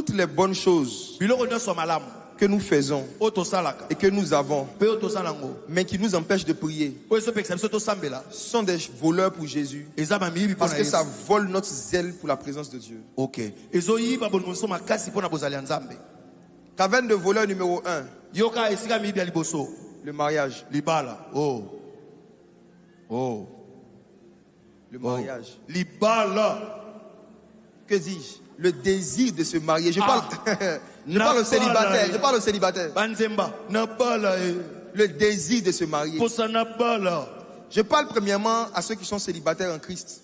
toutes les bonnes choses que nous faisons et que nous avons, mais qui nous empêchent de prier, sont des voleurs pour Jésus, parce que ça vole notre zèle pour la présence de Dieu. Caverne de voleur numéro 1. Le mariage. Le mariage. Que dis-je? Le désir de se marier. Je parle, je parle au célibataire. Je parle au célibataire. Le désir de se marier. Je parle premièrement à ceux qui sont célibataires en Christ.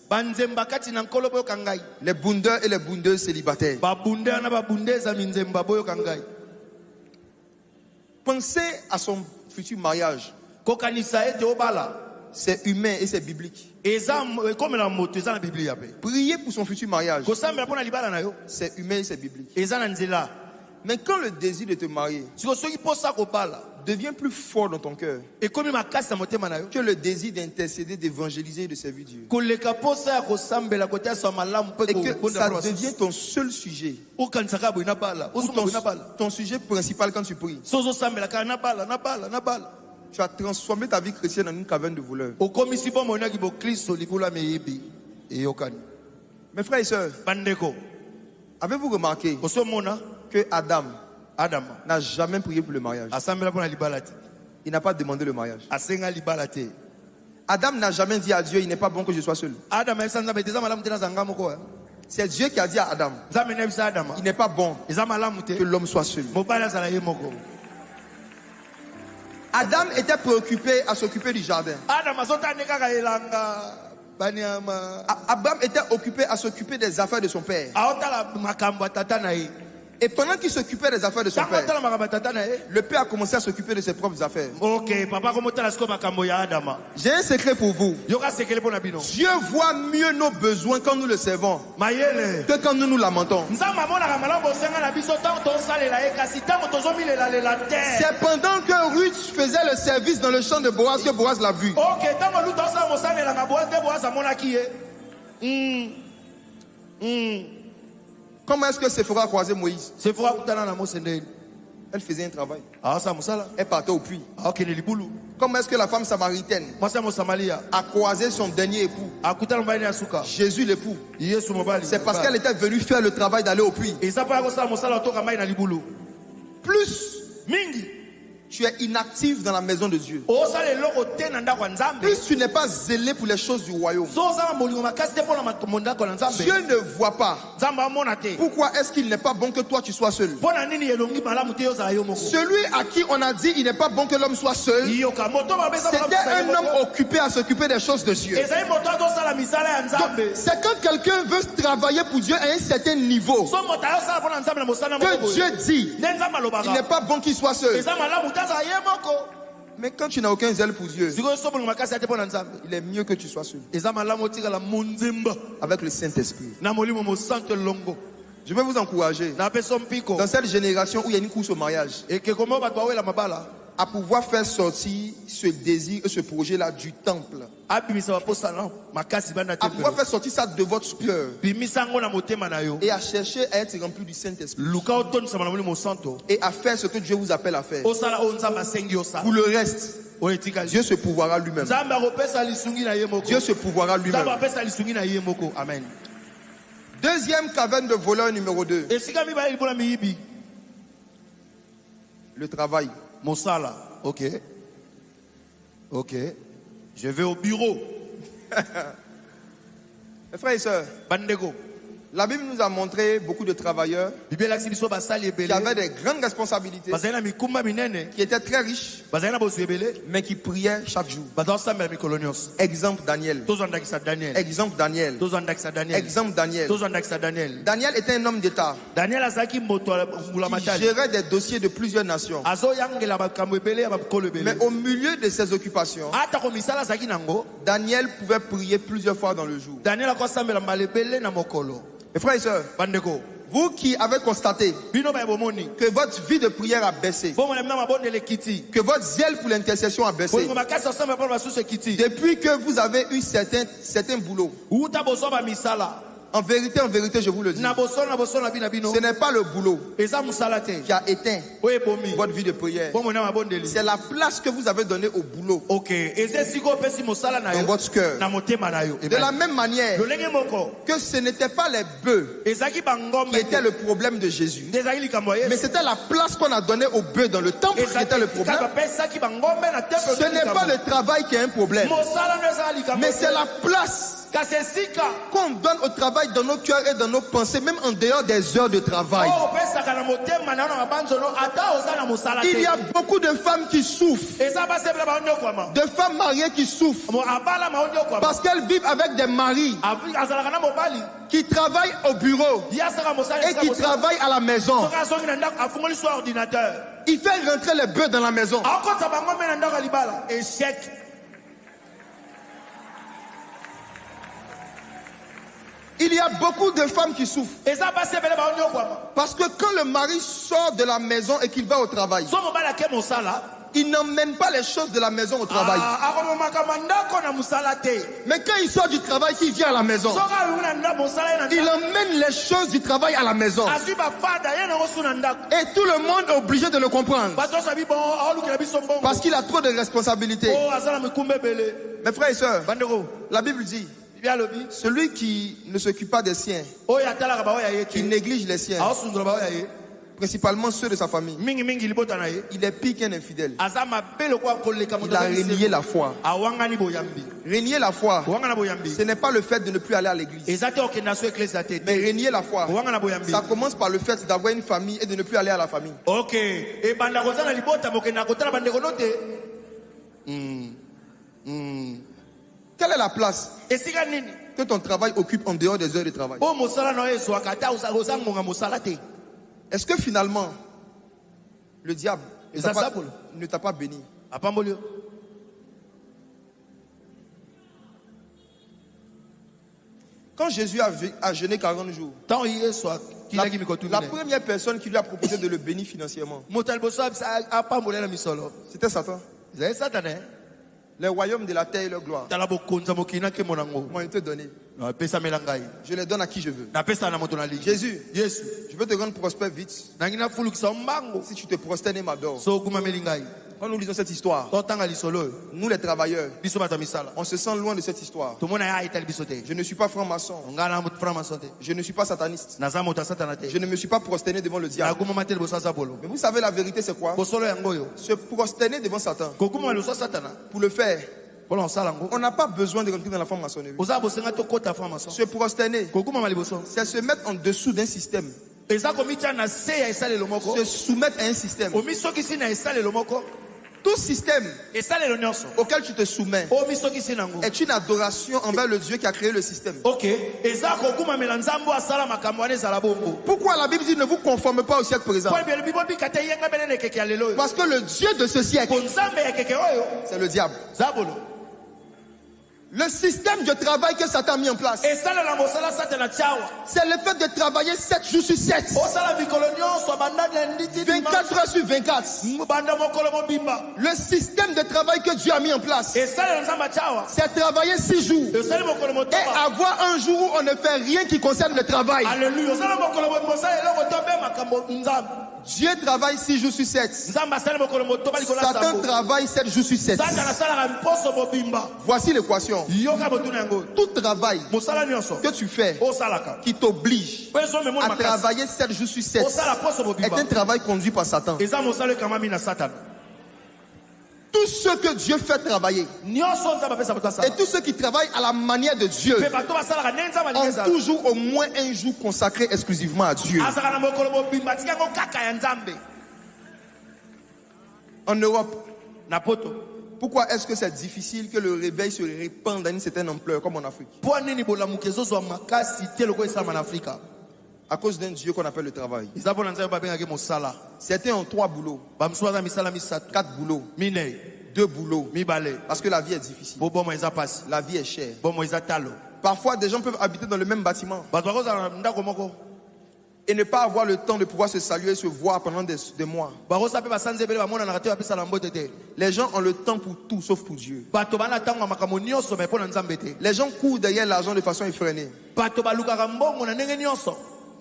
Les bundeurs et les bundeuses célibataires. Pensez à son futur mariage. C'est humain et c'est biblique. Prier pour son futur mariage. C'est humain et c'est biblique. Mais quand le désir de te marier devient plus fort dans ton cœur que le désir d'intercéder, d'évangéliser et de servir Dieu, et que ça devient ton seul sujet, ton sujet principal quand tu pries, tu as transformé ta vie chrétienne en une caverne de voleurs. Mes frères et sœurs, avez-vous remarqué que Adam n'a jamais prié pour le mariage? Il n'a pas demandé le mariage. Adam n'a jamais dit à Dieu, il n'est pas bon que je sois seul. C'est Dieu qui a dit à Adam, il n'est pas bon que l'homme soit seul. Adam était préoccupé à s'occuper du jardin. Abraham était occupé à s'occuper des affaires de son père. Et pendant qu'il s'occupait des affaires de son père, le père a commencé à s'occuper de ses propres affaires. J'ai un secret pour vous. Dieu voit mieux nos besoins quand nous le servons que quand nous nous lamentons. C'est pendant que Ruth faisait le service dans le champ de Boaz que Boaz l'a vu. Comment est-ce que Séphora a croisé Moïse? Elle faisait un travail. Elle partait au puits. Comment est-ce que la femme samaritaine a croisé son dernier époux, Jésus l'époux? C'est parce qu'elle était venue faire le travail d'aller au puits. Plus tu es inactif dans la maison de Dieu, plus tu n'es pas zélé pour les choses du royaume, Dieu ne voit pas. Pourquoi est-ce qu'il n'est pas bon que toi tu sois seul? Celui à qui on a dit il n'est pas bon que l'homme soit seul, c'était un homme occupé à s'occuper des choses de Dieu. C'est quand quelqu'un veut travailler pour Dieu à un certain niveau que Dieu dit il n'est pas bon qu'il soit seul. Mais quand tu n'as aucun zèle pour Dieu, il est mieux que tu sois seul avec le Saint-Esprit. Je vais vous encourager dans cette génération où il y a une course au mariage à pouvoir faire sortir ce désir et ce projet-là du temple, à pouvoir faire sortir ça de votre cœur et à chercher à être rempli du Saint-Esprit et à faire ce que Dieu vous appelle à faire. Pour le reste, Dieu se pourvoira lui-même. Dieu se pourvoira lui-même. Amen. Deuxième caverne de voleurs numéro 2. Le travail. Mosala, ok. Je vais au bureau. Mes frères et sœurs, la Bible nous a montré beaucoup de travailleurs qui avaient des grandes responsabilités, qui étaient très riches, mais qui priaient chaque jour. Exemple Daniel. Exemple Daniel. Exemple Daniel. Daniel était un homme d'État qui gérait des dossiers de plusieurs nations. Mais au milieu de ses occupations, Daniel pouvait prier plusieurs fois dans le jour. Mes frères et sœurs, vous qui avez constaté que votre vie de prière a baissé, que votre zèle pour l'intercession a baissé, depuis que vous avez eu certains boulots, En vérité, je vous le dis. Ce n'est pas le boulot qui a éteint votre vie de prière. C'est la place que vous avez donnée au boulot dans votre cœur. De la même manière que ce n'était pas les bœufs qui étaient le problème de Jésus, mais c'était la place qu'on a donnée aux bœufs dans le temple qui était le problème. Ce n'est pas le travail qui est un problème, mais c'est la place qu'on donne au travail dans nos cœurs et dans nos pensées, même en dehors des heures de travail. Il y a beaucoup de femmes qui souffrent, de femmes mariées qui souffrent, parce qu'elles vivent avec des maris qui travaillent au bureau et qui travaillent à la maison. Il fait rentrer les bœufs dans la maison. Échec. Il y a beaucoup de femmes qui souffrent. Parce que quand le mari sort de la maison et qu'il va au travail, il n'emmène pas les choses de la maison au travail. Mais quand il sort du travail, qu'il vient à la maison, il emmène les choses du travail à la maison. Et tout le monde est obligé de le comprendre. Parce qu'il a trop de responsabilités. Mes frères et sœurs, la Bible dit, celui qui ne s'occupe pas des siens, qui néglige les siens, principalement ceux de sa famille, il est pire qu'un infidèle. Il a renié la foi. Renier la foi, ce n'est pas le fait de ne plus aller à l'église. Mais renier la foi, ça commence par le fait d'avoir une famille et de ne plus aller à la famille. Quelle est la place que ton travail occupe en dehors des heures de travail? Est-ce que finalement, le diable ne t'a pas béni? Quand Jésus a jeûné 40 jours, la première personne qui lui a proposé de le bénir financièrement, c'était Satan. Les royaumes de la terre et leur gloire m'ont été donnés. Je les donne à qui je veux. Jésus, je veux te rendre prospère vite. Si tu te prosternes et m'adores. Quand nous lisons cette histoire, nous les travailleurs, on se sent loin de cette histoire. Je ne suis pas franc-maçon. Je ne suis pas sataniste. Je ne me suis pas prosterné devant le diable. Mais vous savez la vérité c'est quoi? Se prosterner devant Satan. Pour le faire, on n'a pas besoin de rentrer dans la franc-maçonnerie. Se prosterner, c'est se mettre en dessous d'un système. Se soumettre à un système. Tout système auquel tu te soumets est une adoration envers le Dieu qui a créé le système. Pourquoi la Bible dit ne vous conformez pas au siècle présent? Parce que le Dieu de ce siècle, c'est le diable. Le système de travail que Satan a mis en place, c'est le fait de travailler 7 jours sur 7, 24 heures sur 24. Le système de travail que Dieu a mis en place, c'est travailler 6 jours et avoir un jour où on ne fait rien qui concerne le travail. Dieu travaille 6 jours sur 7. Satan travaille 7 jours sur 7. Voici l'équation. Tout travail que tu fais qui t'oblige à travailler 7 jours sur 7 est un travail conduit par Satan. Tous ceux que Dieu fait travailler et tous ceux qui travaillent à la manière de Dieu ont toujours au moins un jour consacré exclusivement à Dieu. En Europe, pourquoi est-ce que c'est difficile que le réveil se répande dans une certaine ampleur comme en Afrique? À cause d'un Dieu qu'on appelle le travail. Certains ont 3 boulots, 4 boulots, 2 boulots, parce que la vie est difficile, la vie est chère. Parfois des gens peuvent habiter dans le même bâtiment, et ne pas avoir le temps de pouvoir se saluer et se voir pendant des mois. Les gens ont le temps pour tout sauf pour Dieu. Les gens courent derrière l'argent de façon effrénée.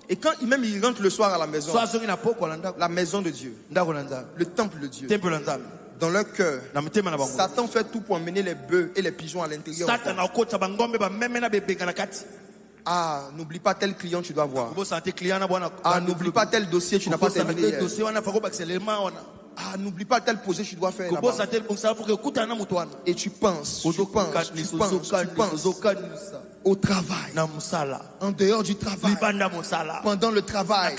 Et quand même ils rentrent le soir à la maison de Dieu, le temple de Dieu, dans leur cœur, Satan fait tout pour emmener les bœufs et les pigeons à l'intérieur. Ah, n'oublie pas tel client tu dois voir. Ah, n'oublie pas tel dossier tu n'as pas terminé hier. Ah, n'oublie pas tel projet tu dois faire là-bas. Et tu penses au travail, en dehors du travail, pendant le travail.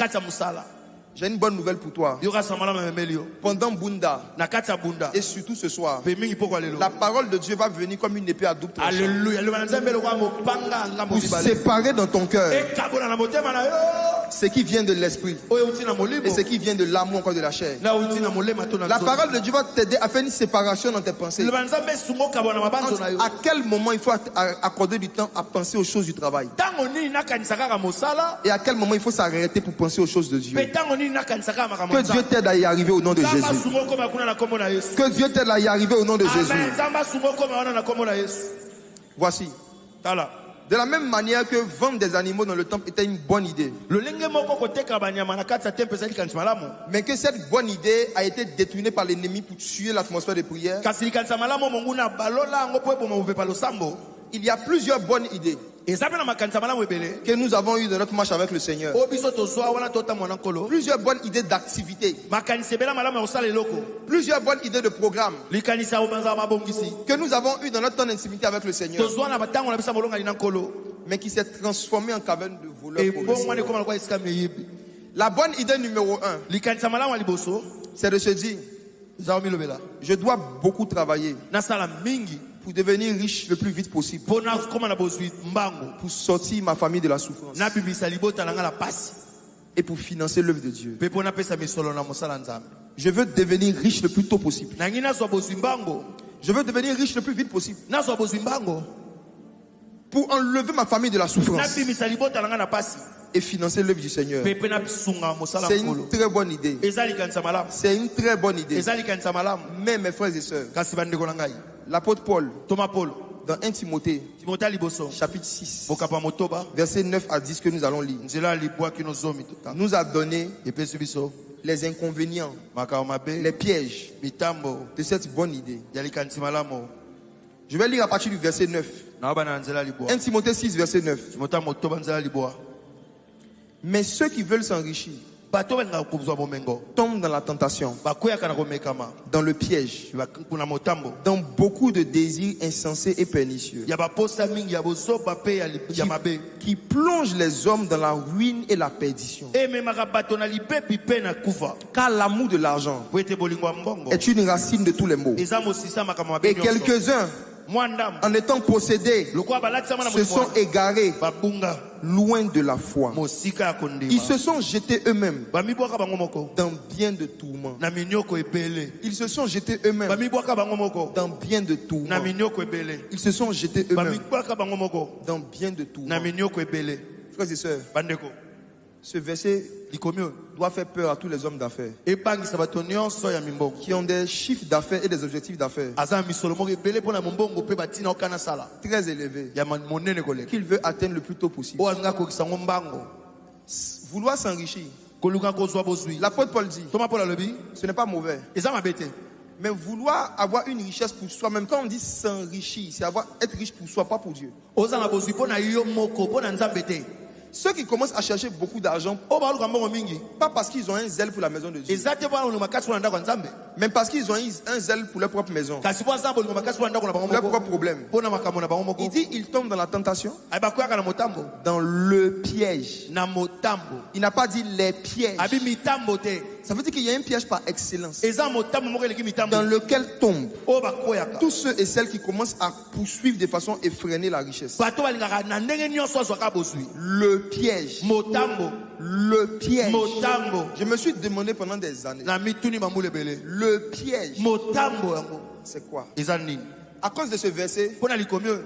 J'ai une bonne nouvelle pour toi. Pendant Bunda, et surtout ce soir, la parole de Dieu va venir comme une épée à double tranchant pour séparer dans ton cœur ce qui vient de l'esprit et ce qui vient de l'amour encore de la chair. La parole de Dieu va t'aider à faire une séparation dans tes pensées. À quel moment il faut accorder du temps à penser aux choses du travail, et à quel moment il faut s'arrêter pour penser aux choses de Dieu. Que Dieu t'aide à y arriver au nom de Jésus. Que Dieu t'aide à y arriver au nom de Jésus. Voici. De la même manière que vendre des animaux dans le temple était une bonne idée, mais que cette bonne idée a été détournée par l'ennemi pour tuer l'atmosphère de prière, il y a plusieurs bonnes idées que nous avons eues dans notre marche avec le Seigneur. Plusieurs bonnes idées d'activité, plusieurs bonnes idées de programme que nous avons eues dans notre temps d'intimité avec le Seigneur, mais qui s'est transformée en caverne de voleurs progressifs. La bonne idée numéro 1, c'est de se dire: je dois beaucoup travailler pour devenir riche le plus vite possible, pour sortir ma famille de la souffrance et pour financer l'œuvre de Dieu. Je veux devenir riche le plus tôt possible. Je veux devenir riche le plus vite possible pour enlever ma famille de la souffrance et financer l'œuvre du Seigneur. C'est une très bonne idée. C'est une très bonne idée. Mais mes frères et sœurs, l'apôtre Paul, dans 1 Timothée, chapitre 6, verset 9 à 10 que nous allons lire, nous a donné les inconvénients, les pièges de cette bonne idée. Je vais lire à partir du verset 9. 1 Timothée 6, verset 9. Mais ceux qui veulent s'enrichir tombent dans la tentation, dans le piège, dans beaucoup de désirs insensés et pernicieux, qui plongent les hommes dans la ruine et la perdition. Car l'amour de l'argent est une racine de tous les maux. Et quelques-uns, en étant possédés, se sont égarés loin de la foi. Ils se sont jetés eux-mêmes dans bien de tourments. Ils se sont jetés eux-mêmes dans bien de tourments. Ils se sont jetés eux-mêmes dans bien de tourments. Frères et sœurs, ce verset doit faire peur à tous les hommes d'affaires qui ont des chiffres d'affaires et des objectifs d'affaires très élevés qu'ils veulent atteindre le plus tôt possible. Vouloir s'enrichir, l'apôtre Paul dit, ce n'est pas mauvais. Mais vouloir avoir une richesse pour soi-même, quand on dit s'enrichir, c'est être riche pour soi, pas pour Dieu. Ceux qui commencent à chercher beaucoup d'argent, pas parce qu'ils ont un zèle pour la maison de Dieu, mais parce qu'ils ont un zèle pour leur propre maison, leur propre problème. Il dit ils tombent dans la tentation, dans le piège. Il n'a pas dit les pièges. Ça veut dire qu'il y a un piège par excellence dans lequel tombent tous ceux et celles qui commencent à poursuivre de façon effrénée la richesse. Le piège. Le piège. Je me suis demandé pendant des années, le piège, c'est quoi? À cause de ce verset,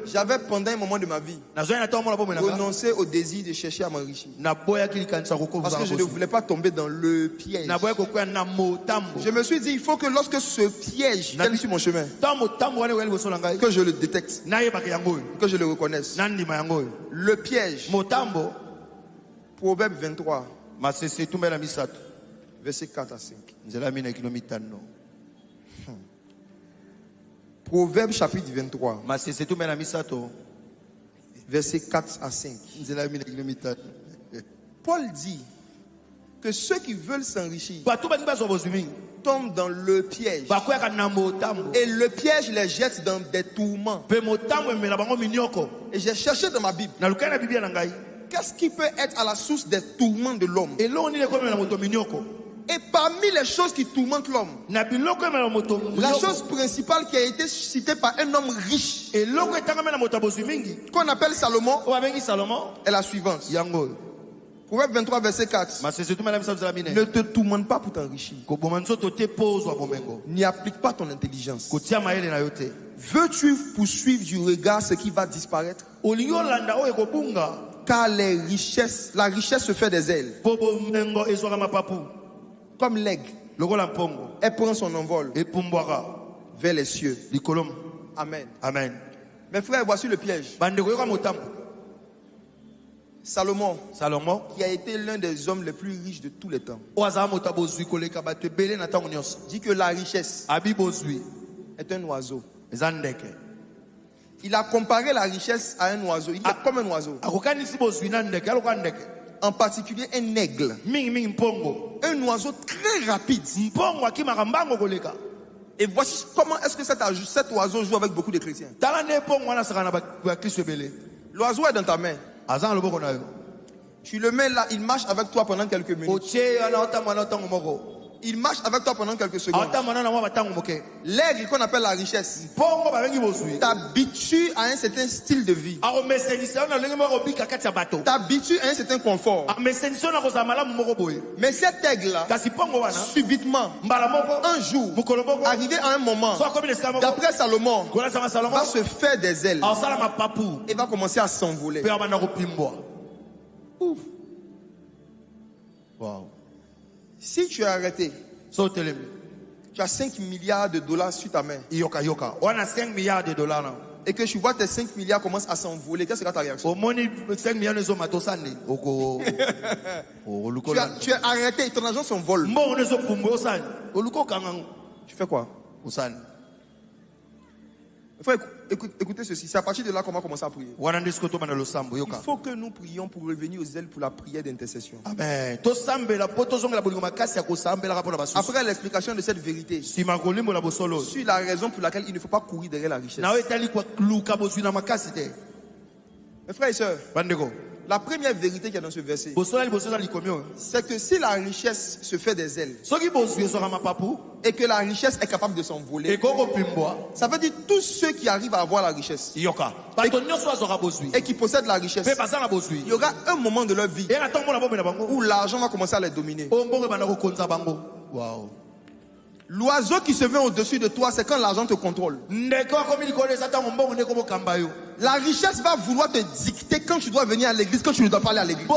j'avais pendant un moment de ma vie renoncé au désir de chercher à m'enrichir. Parce que je ne voulais pas tomber dans le piège. Je me suis dit, il faut que lorsque ce piège vienne sur mon chemin, que je le détecte, que je le reconnaisse. Le piège. Proverbe 23. Verset 4 à 5. Proverbe chapitre 23. Verset 4 à 5. Paul dit que ceux qui veulent s'enrichir tombent dans le piège. Et le piège les jette dans des tourments. Et j'ai cherché dans ma Bible. Qu'est-ce qui peut être à la source des tourments de l'homme? Et parmi les choses qui tourmentent l'homme, la chose principale qui a été citée par un homme riche, qu'on appelle Salomon, est la suivante. Proverbe 23, verset 4. Ne te tourmente pas pour t'enrichir. N'y applique pas ton intelligence. Veux-tu poursuivre du regard ce qui va disparaître? Car la richesse se fait des ailes. Comme l'aigle, elle prend son envol vers les cieux. Amen. Amen. Mes frères, voici le piège. Salomon, qui a été l'un des hommes les plus riches de tous les temps, dit que la richesse est un oiseau. Il a comparé la richesse à un oiseau. Il est comme un oiseau. En particulier un aigle. Un oiseau très rapide. Et voici comment est-ce que cet oiseau joue avec beaucoup de chrétiens. L'oiseau est dans ta main. Tu le mets là, il marche avec toi pendant quelques minutes. Il marche avec toi pendant quelques secondes. L'aigle qu'on appelle la richesse t'habitue à un certain style de vie. T'habitue à un certain confort. Mais cet aigle là, subitement, un jour, arrivé à un moment, d'après Salomon, va se faire des ailes et va commencer à s'envoler. Ouf. Wow. Si tu es arrêté, tu as 5 milliards de dollars sur ta main. On a 5 milliards de dollars. Et que tu vois tes 5 milliards commencent à s'envoler. Quelle sera ta réaction? Tu es arrêté et ton argent s'envole. Tu fais quoi? Il faut écouter ceci. C'est à partir de là qu'on va commencer à prier. Il faut que nous prions pour revenir aux ailes pour la prière d'intercession. Amen. Après l'explication de cette vérité, sur la raison pour laquelle il ne faut pas courir derrière la richesse. Mes frères et sœurs, la première vérité qu'il y a dans ce verset, c'est que si la richesse se fait des ailes et que la richesse est capable de s'envoler, ça veut dire tous ceux qui arrivent à avoir la richesse et qui possèdent la richesse, il y aura un moment de leur vie où l'argent va commencer à les dominer. Wow. L'oiseau qui se met au-dessus de toi, c'est quand l'argent te contrôle. La richesse va vouloir te dicter quand tu dois venir à l'église, quand tu ne dois pas aller à l'église.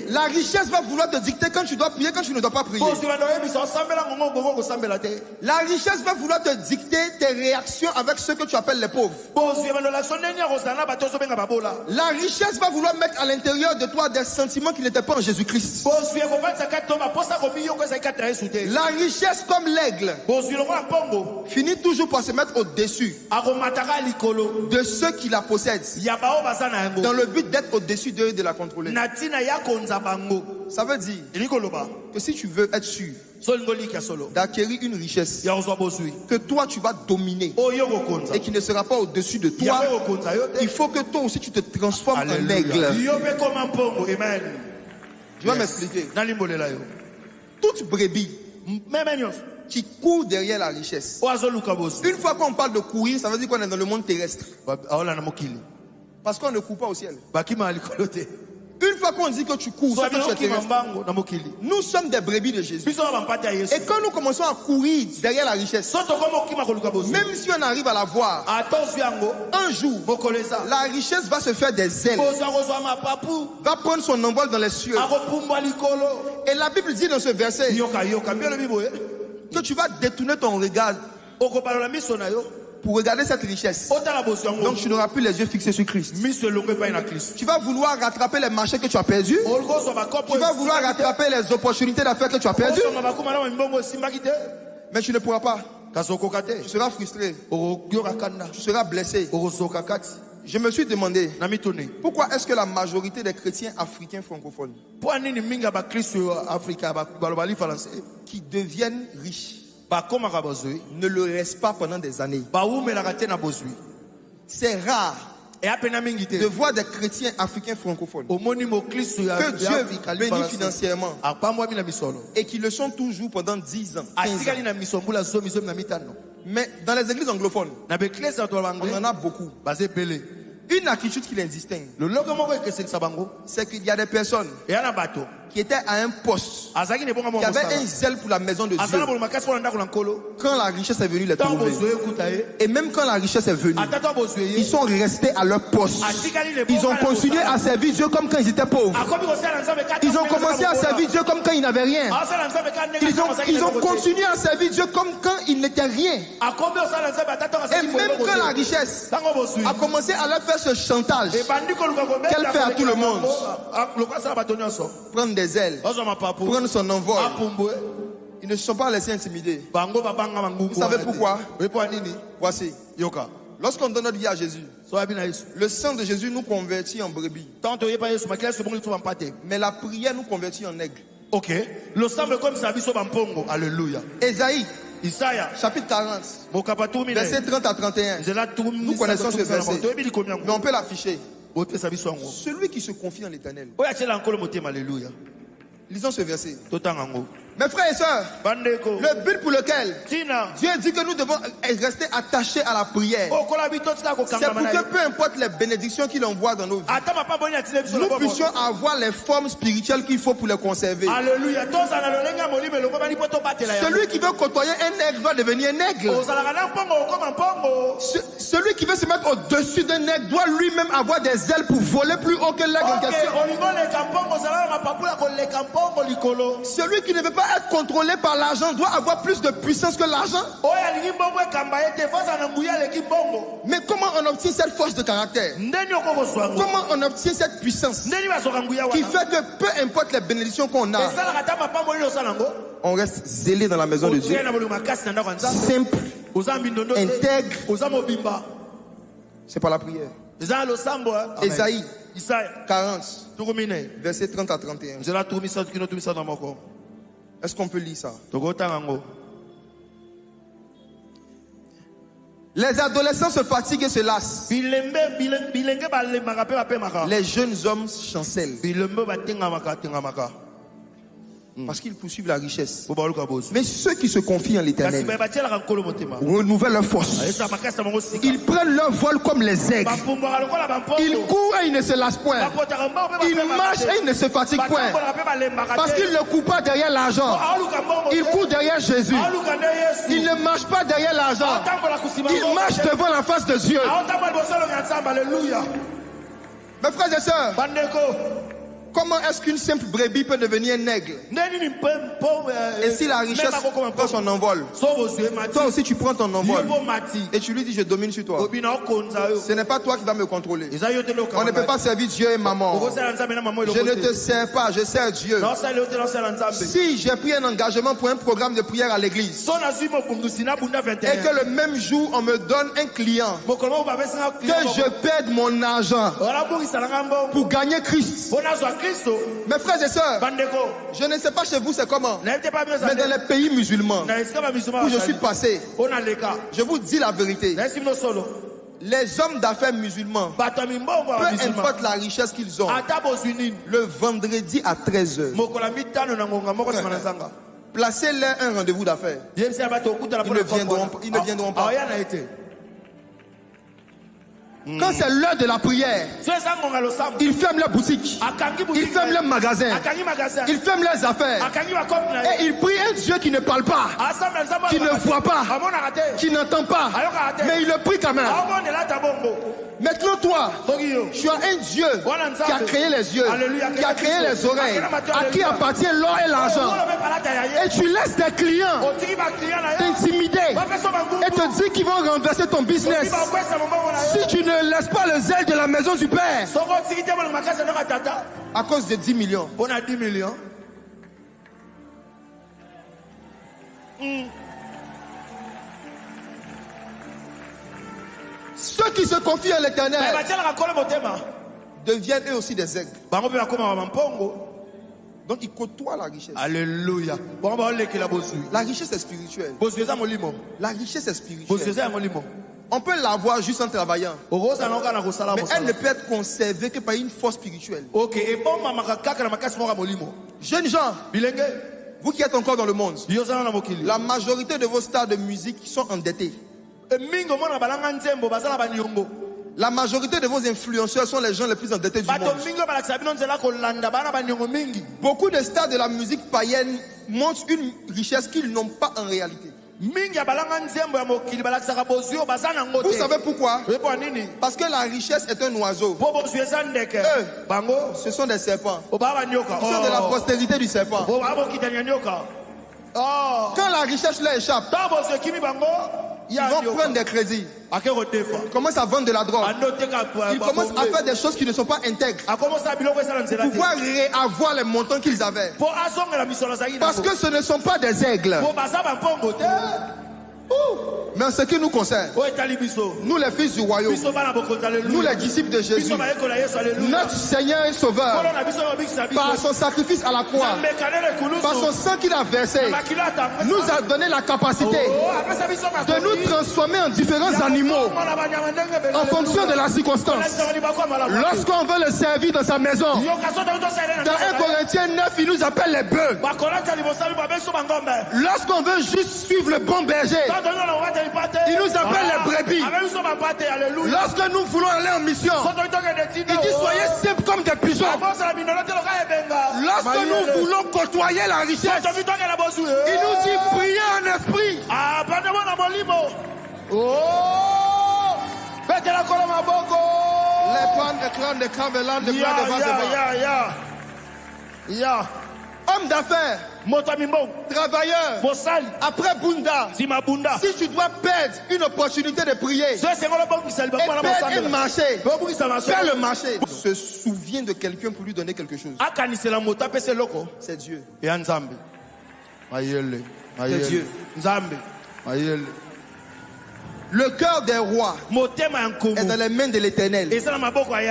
La richesse va vouloir te dicter quand tu dois prier, quand tu ne dois pas prier. La richesse va vouloir te dicter tes réactions avec ceux que tu appelles les pauvres. La richesse va vouloir mettre à l'intérieur de toi des sentiments qui n'étaient pas en Jésus-Christ. La richesse, comme l'aigle, finit toujours par se mettre au-dessus de ceux qui la possèdent, dans le but d'être au-dessus d'eux et de la contrôler. Ça veut dire que si tu veux être sûr d'acquérir une richesse que toi tu vas dominer et qui ne sera pas au-dessus de toi, il faut que toi aussi tu te transformes en aigle. Je vais m'expliquer. Toute brebis qui court derrière la richesse, une fois qu'on parle de courir, ça veut dire qu'on est dans le monde terrestre. Parce qu'on ne court pas au ciel. Une fois qu'on dit que tu cours, nous sommes des brebis de Jésus. Et quand nous commençons à courir derrière la richesse, même si on arrive à la voir, un jour, la richesse va se faire des ailes, va prendre son envol dans les cieux. Et la Bible dit dans ce verset que tu vas détourner ton regard pour regarder cette richesse. Donc tu n'auras plus les yeux fixés sur Christ. Tu vas vouloir rattraper les marchés que tu as perdus. Tu vas vouloir rattraper les opportunités d'affaires que tu as perdues. Mais tu ne pourras pas. Tu seras frustré. Tu seras blessé. Je me suis demandé pourquoi est-ce que la majorité des chrétiens africains francophones qui deviennent riches ne le restent pas pendant des années. C'est rare de voir des chrétiens africains francophones que Dieu bénit financièrement et qui le sont toujours pendant 10 ans, 15 ans. Mais dans les églises anglophones, on en a beaucoup. Une attitude qui les distingue, c'est qu'il y a des personnes qui étaient à un poste, qui avaient un zèle pour la maison de Dieu. Quand la richesse est venue les trouver, et même quand la richesse est venue, ils sont restés à leur poste. Ils ont continué à servir Dieu comme quand ils étaient pauvres. Ils ont commencé à servir Dieu comme quand ils n'avaient rien. Ils ont continué à servir Dieu comme quand ils n'étaient rien. Et même quand la richesse a commencé à leur faire ce chantage qu'elle fait à tout le monde, prendre des ailes, prendre son envol, ils ne se sont pas laissés intimider. Vous savez pourquoi? Voici. Lorsqu'on donne notre vie à Jésus, le sang de Jésus nous convertit en brebis, mais la prière nous convertit en aigle. Alléluia. Isaïe, chapitre 40, verset 30 à 31. Nous connaissons ce verset, mais on peut l'afficher. Celui qui se confie en l'Éternel. Alléluia. Lisons ce verset. Mes frères et sœurs, le but pour lequel Dieu dit que nous devons rester attachés à la prière, c'est pour que peu importe les bénédictions qu'il envoie dans nos vies, nous puissions avoir les formes spirituelles qu'il faut pour les conserver. Alléluia. Celui qui veut côtoyer un aigle doit devenir un aigle. Celui qui veut se mettre au-dessus d'un aigle doit lui-même avoir des ailes pour voler plus haut que l'aigle en question. Celui qui ne veut pas être contrôlé par l'argent doit avoir plus de puissance que l'argent. Mais comment on obtient cette force de caractère? Comment on obtient cette puissance qui fait que peu importe les bénédictions qu'on a, on reste zélé dans la maison de Dieu, simple, intègre. C'est pas la prière. Ésaïe 40, verset 30 à 31. Est-ce qu'on peut lire ça? Les adolescents se fatiguent et se lassent. Les jeunes hommes chancellent. Parce qu'ils poursuivent la richesse. Mais ceux qui se confient en l'Éternel renouvellent leur force. Ils prennent leur vol comme les aigles. Ils courent et ils ne se lassent point. Ils marchent et ils ne se fatiguent point. Parce qu'ils ne courent pas derrière l'argent. Ils courent derrière Jésus. Ils ne marchent pas derrière l'argent. Ils marchent devant la face de Dieu. Mes frères et sœurs, comment est-ce qu'une simple brebis peut devenir un aigle? Et si la richesse prend son envol, toi aussi tu prends ton envol et tu lui dis je domine sur toi. Ce n'est pas toi qui vas me contrôler. On ne peut pas servir Dieu et maman. Je ne te sers pas, je sers Dieu. Si j'ai pris un engagement pour un programme de prière à l'église et que le même jour on me donne un client, que je perde mon argent pour gagner Christ. Mes frères et sœurs, je ne sais pas chez vous c'est comment, mais dans les pays musulmans où je suis passé, je vous dis la vérité, les hommes d'affaires musulmans, peu importe la richesse qu'ils ont, le vendredi à 13h, placez-leur un rendez-vous d'affaires. Ils ne viendront pas. Quand c'est l'heure de la prière, ils ferment leurs boutiques, ils ferment leurs magasins, ils ferment leurs affaires. Et ils prient un Dieu qui ne parle pas, qui ne voit pas, qui n'entend pas. Mais il le prie quand même. Maintenant toi, tu as un Dieu qui a créé les yeux, qui a créé les oreilles, à qui appartient l'or et l'argent. Et tu laisses des clients t'intimider et te dire qu'ils vont renverser ton business. Si tu ne laisses pas le zèle de la maison du Père, à cause de 10 millions. On a 10 millions. Ceux qui se confient à l'Éternel deviennent eux aussi des aigles. Donc ils côtoient la richesse. Alléluia. La richesse est spirituelle. La richesse est spirituelle. On peut l'avoir juste en travaillant. Mais elle ne peut être conservée que par une force spirituelle. Jeunes gens, vous qui êtes encore dans le monde, la majorité de vos stars de musique sont endettés. La majorité de vos influenceurs sont les gens les plus endettés du monde. Beaucoup de stars de la musique païenne montrent une richesse qu'ils n'ont pas en réalité. Vous savez pourquoi? Parce que la richesse est un oiseau. Eux, ce sont des serpents. Ils sont de la postérité du serpent. Quand la richesse leur échappe, ils vont prendre des crédits. Ils commencent à vendre de la drogue. Ils commencent à faire des choses qui ne sont pas intègres pour pouvoir réavoir les montants qu'ils avaient. Parce que ce ne sont pas des aigles. Mais en ce qui nous concerne, nous les fils du royaume, nous les disciples de Jésus, notre Seigneur et Sauveur, par son sacrifice à la croix, par son sang qu'il a versé, nous a donné la capacité de nous transformer en différents animaux en fonction de la circonstance. Lorsqu'on veut le servir dans sa maison, dans 1 Corinthiens 9, il nous appelle les bœufs. Lorsqu'on veut juste suivre le bon berger, il nous appelle les brebis. Lorsque nous voulons aller en mission, il dit soyez simples comme des pigeons. Lorsque nous voulons côtoyer la richesse, il nous dit priez en esprit. Homme d'affaires, travailleur, après Bunda, si tu dois perdre une opportunité de prier et perdre un marché, faire le marché, se souvient de quelqu'un pour lui donner quelque chose. C'est Dieu. C'est Dieu. Le cœur des rois est dans les mains de l'Éternel,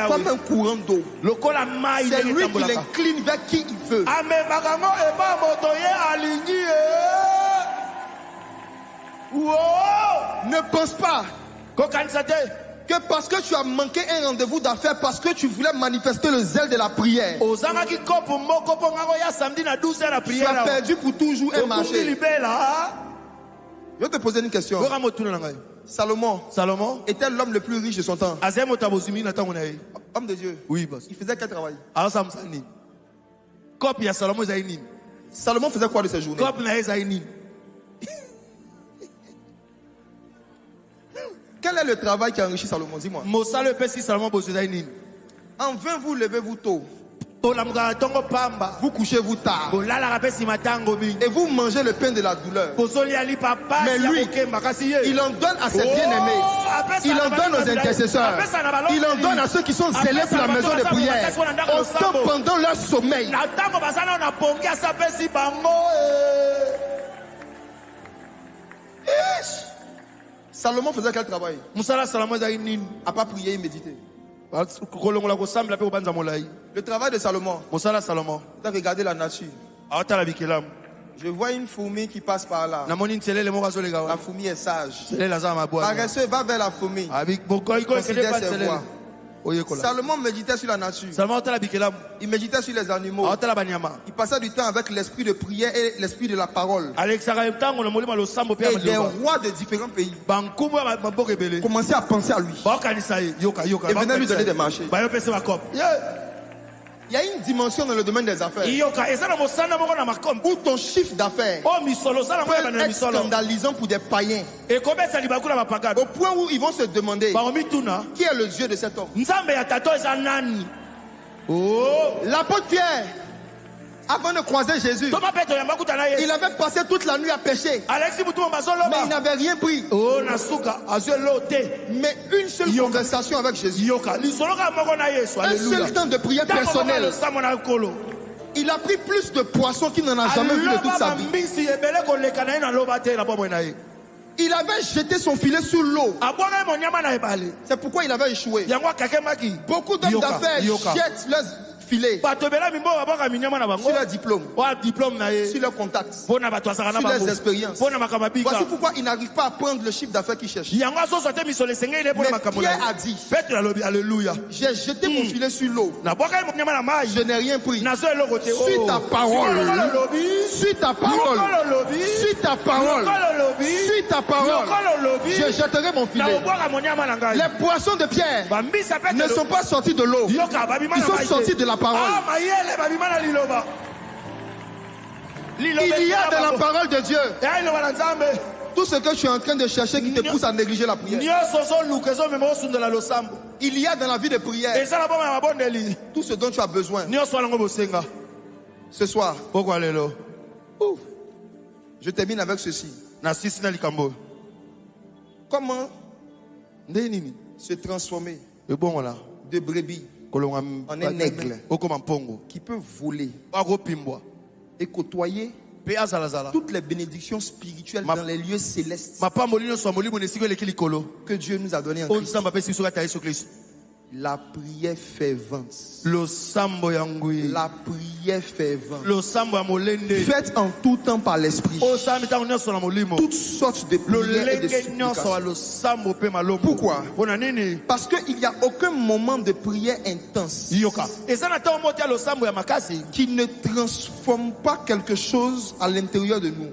comme un courant d'eau. C'est lui qui l'incline vers qui il veut. Ne pense pas que parce que tu as manqué un rendez-vous d'affaires, parce que tu voulais manifester le zèle de la prière, tu as perdu pour toujours un marché. Je vais te poser une question. Salomon était l'homme le plus riche de son temps. Homme de Dieu. Oui, boss. Il faisait quel travail? Salomon faisait quoi de ses journées? Quel est le travail qui a enrichi Salomon? Dis-moi. En vain vous levez-vous tôt. Vous couchez-vous tard et vous mangez le pain de la douleur. Mais lui, il en donne à ses bien-aimés, il en donne aux intercesseurs, il en donne à ceux qui sont zélés pour la maison de prière, autant pendant leur sommeil. Salomon faisait quel travail? À pas prier et méditer. Le travail de Salomon. Regardez la nature. Je vois une fourmi qui passe par là. La fourmi est sage. Paresseux, va vers la fourmi. Considère ses voies. Salomon méditait sur la nature. Il méditait sur les animaux. Il passait du temps avec l'esprit de prière et l'esprit de la parole. Et des rois de différents pays commençaient à penser à lui et venaient lui donner des marchés. Il y a une dimension dans le domaine des affaires où ton chiffre d'affaires peut être scandalisant pour des païens, au point où ils vont se demander qui est le Dieu de cet homme. L'apôtre Pierre, avant de croiser Jésus, il avait passé toute la nuit à pêcher, mais il n'avait rien pris. Mais une seule conversation avec Jésus, un seul temps de prière personnelle, il a pris plus de poissons qu'il n'en a jamais vu de toute sa vie. Il avait jeté son filet sous l'eau. C'est pourquoi il avait échoué. Beaucoup d'hommes d'affaires jettent leurs filets sur leur diplôme, sur leurs contacts, sur leurs expériences. Voici pourquoi ils n'arrivent pas à prendre le chiffre d'affaires qu'ils cherchent. Mais Pierre a dit, j'ai jeté mon filet sur l'eau, je n'ai rien pris. Suis ta parole, suis ta parole, suis ta parole, suis ta parole, je jetterai mon filet. Les poissons de Pierre ne sont pas sortis de l'eau, ils sont sortis de la parole. Il y a de la parole de Dieu. Tout ce que tu es en train de chercher qui te pousse à négliger la prière, il y a dans la vie de prière tout ce dont tu as besoin. Ce soir, je termine avec ceci. Comment se transformer de brebis en un aigle qui peut voler et côtoyer toutes les bénédictions spirituelles dans les lieux célestes que Dieu nous a donné en Christ. La prière fervente. La prière fervente. Faites en tout temps par l'esprit toutes sortes de prières et de supplications. Pourquoi? Parce qu'il n'y a aucun moment de prière intense qui ne transforme pas quelque chose à l'intérieur de nous.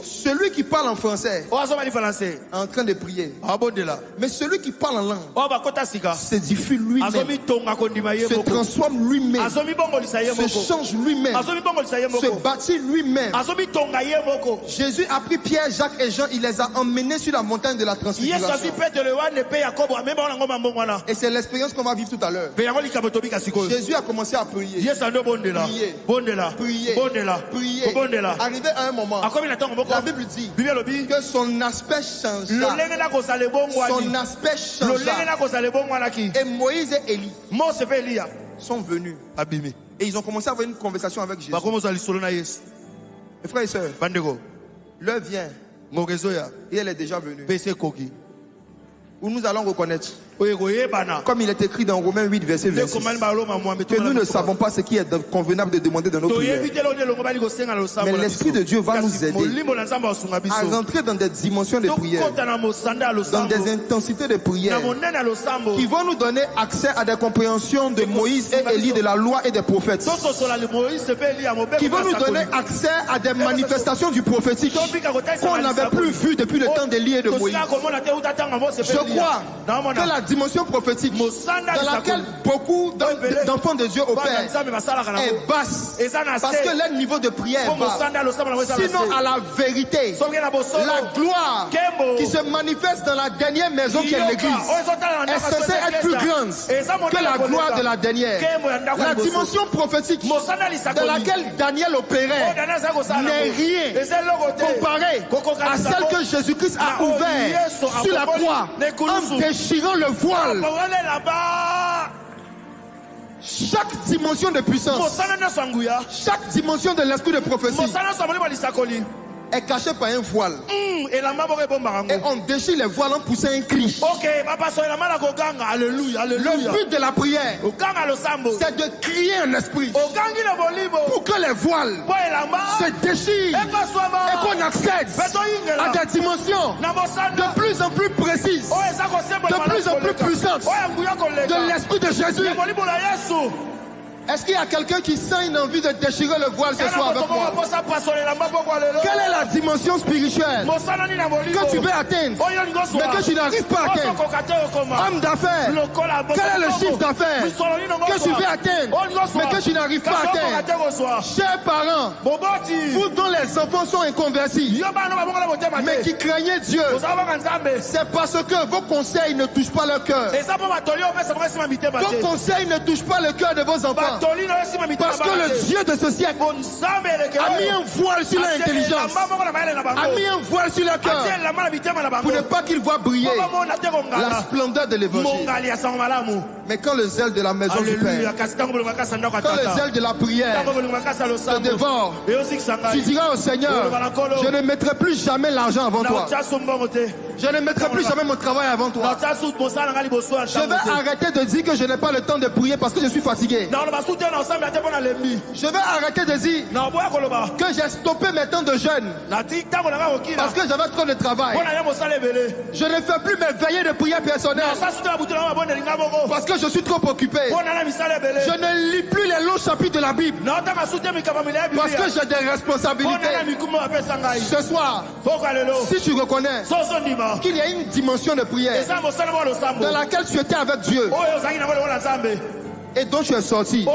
Celui qui parle en français est en train de prier. Mais celui qui parle en langue s'édifie lui-même, se transforme lui-même, se change lui-même, se bâtit lui-même. Jésus a pris Pierre, Jacques et Jean, il les a emmenés sur la montagne de la transfiguration. Et c'est l'expérience qu'on va vivre tout à l'heure. Jésus a commencé à prier, prier. Arrivé à un moment, la Bible dit que son aspect changea. Son aspect changea. Et Moïse et Élie sont venus. Et ils ont commencé à avoir une conversation avec Jésus. Mes frères et sœurs, l'heure vient et elle est déjà venue où nous allons reconnaître, comme il est écrit dans Romains 8 verset 26, que nous ne savons pas ce qui est convenable de demander dans nos prières. Mais l'Esprit de Dieu va nous aider à rentrer dans des dimensions de prière, dans des intensités de prière qui vont nous donner accès à des compréhensions de Moïse et Élie, de la loi et des prophètes, qui vont nous donner accès à des manifestations du prophétique qu'on n'avait plus vues depuis le temps d'Élie et de Moïse. Je crois que la dimension prophétique dans laquelle beaucoup d'enfants de Dieu opèrent est basse parce que leur niveau de prière est bas. Sinon, à la vérité, la gloire qui se manifeste dans la dernière maison qui est l'église est censée être plus grande que la gloire de la dernière. La dimension prophétique dans laquelle Daniel opérait n'est rien comparé à celle que Jésus-Christ a ouverte sur la croix en déchirant le voile. Chaque dimension de puissance, chaque dimension de l'esprit de prophétie est cachée par un voile. Et on déchire les voiles en poussant un cri. Le but de la prière, c'est de crier en esprit pour pour que les voiles se déchirent et qu'on accède à des dimensions de plus en plus précises, de plus en plus puissantes de l'Esprit de Jésus. Est-ce qu'il y a quelqu'un qui sent une envie de déchirer le voile ce soir avec moi? Quelle est la dimension spirituelle que tu veux atteindre, mais que tu n'arrives pas à atteindre? Homme d'affaires, quel est le chiffre d'affaires que tu veux atteindre, mais que tu n'arrives pas à atteindre? Chers parents, vous dont les enfants sont inconvertis, mais qui craignez Dieu, c'est parce que vos conseils ne touchent pas leur cœur. Vos conseils ne touchent pas le cœur de vos enfants. Parce que le Dieu de ce siècle a mis un voile sur l'intelligence, a mis un voile sur le cœur, pour ne pas qu'il voit briller la splendeur de l'évangile. Mais quand le zèle de la maison du Père, quand le zèle de la prière te dévore, tu diras au Seigneur, je ne mettrai plus jamais l'argent avant toi. Je ne mettrai plus jamais mon travail avant toi. Je vais arrêter de dire que je n'ai pas le temps de prier parce que je suis fatigué. Je vais arrêter de dire que j'ai stoppé mes temps de jeûne parce que j'avais trop de travail. Je ne fais plus mes veillées de prière personnelles parce que je suis trop occupé. Je ne lis plus les longs chapitres de la Bible parce que j'ai des responsabilités. Ce soir, si tu reconnais qu'il y a une dimension de prière dans laquelle tu étais avec Dieu et dont tu es sorti,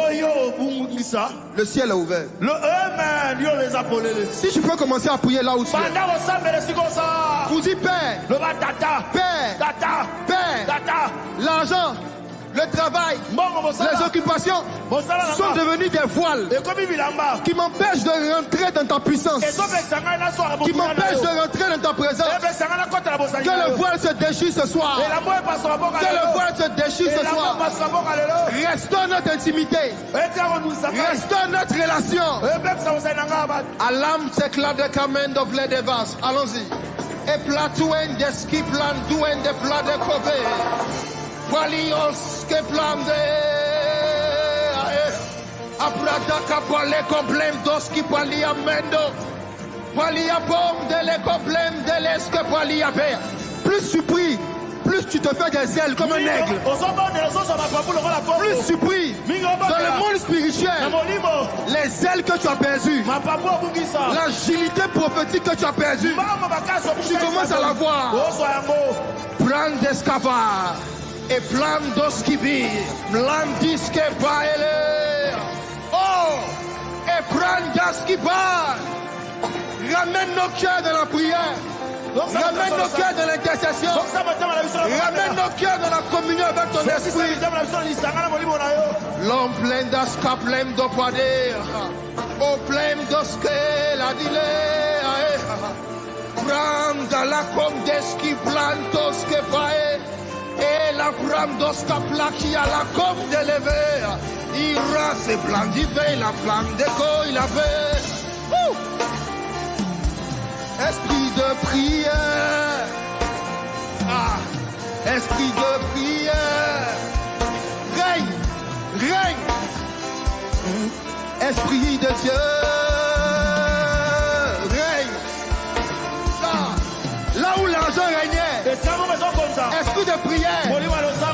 le ciel est ouvert. Si tu peux commencer à prier là où tu es, vous dites Père, Père, Père, l'argent, le travail, les occupations sont devenus des voiles qui m'empêchent de rentrer dans ta puissance, qui m'empêchent de rentrer dans ta présence. Que le voile se déchire ce soir. Que le voile se déchire ce soir. Restons notre intimité. Restons notre relation. Alam s'éclate de Kamen de Vledevas. Allons-y. Et platouen des ski plan douen des plats de Kové. Walios que plande Aprata kapale problème doski pali amendo pali abom de les problèmes de l'esque pali abe. Plus tu pries, plus tu te fais des ailes comme un aigle. Plus tu pries dans le monde spirituel, les ailes que tu as perdues, l'agilité prophétique que tu as perdue, tu commences à la voir. Plan d'escavar et plan d'osquivi, plan disque baile. Oh, et plan d'esquivar. Ramène nos cœurs dans la prière. Ramène nos cœurs dans l'intercession. Ramène nos cœurs dans la communion avec ton esprit. L'homme plein d'asca, plein d'opader. Au plein d'osque, la dile. Prends la com d'esqui, plantos que pae. Et la prandosca plaki à la com de lever. Ira se plan d'hiver, la flamme d'écho, il avait. Esprit de prière, esprit de prière, règne, règne, esprit de Dieu, règne, là où l'argent régnait, esprit de prière,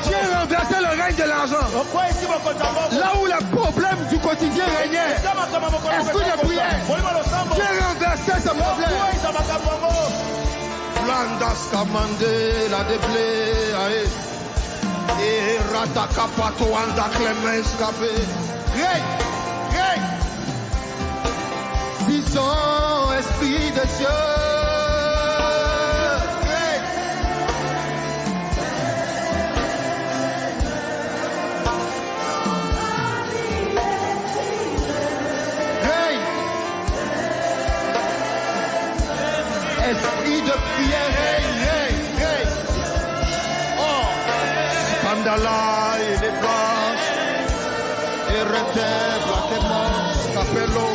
Dieu a renversé le règne de l'argent, là où le problème du quotidien régnait, esprit de prière, Dieu a renversé ce problème. Blandas kamande la deblé et rataka patoanda clemens café. Règne, règne. Puissant esprit de Dieu. Esprit de prière, règne, règne. Oh, Pandala et les blanches, et retève la témoin, capello,